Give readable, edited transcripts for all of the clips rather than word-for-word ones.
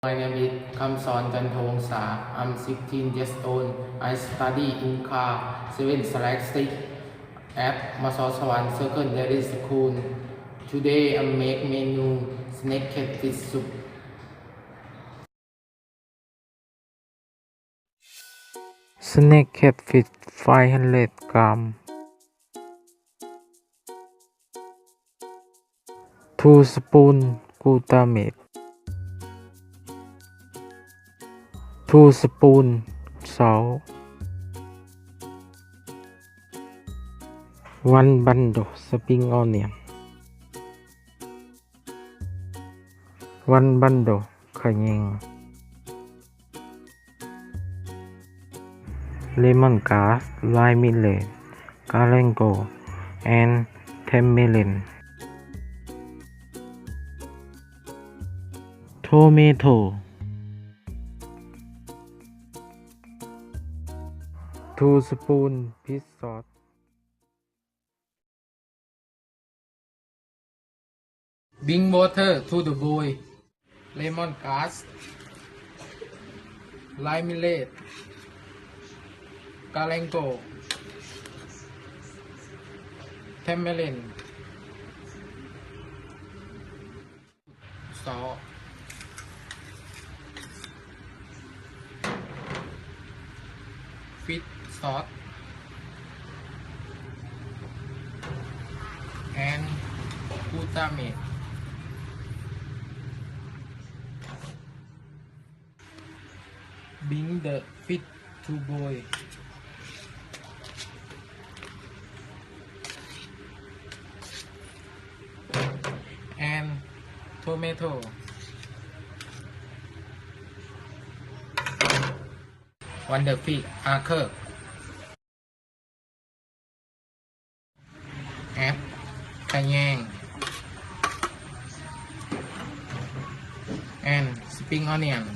My name is Kamson Janthawongsa. I'm 16 years old. I study in class 7/6 at Masasawan Secondary School. Today I make menu snake catfish soup. Snake catfish 500 gram, 2 spoon glutamate, 2 spoon salt, 1 bundle spring onion, 1 bundle cayenne, lemongrass, lime millet, galangal, and tamarind. Tomato, 2 spoon fish sauce, Bring water to the boil. Lemongrass, lime millet, galangal, tamarind, salt, fish sauce, and glutamate. Bring the fish to boil. And tomato. When the fish are cooked, add cayenne and spring onion.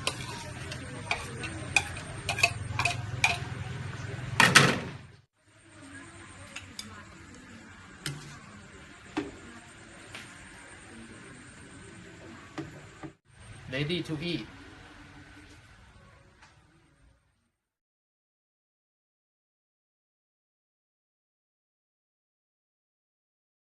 Ready to eat.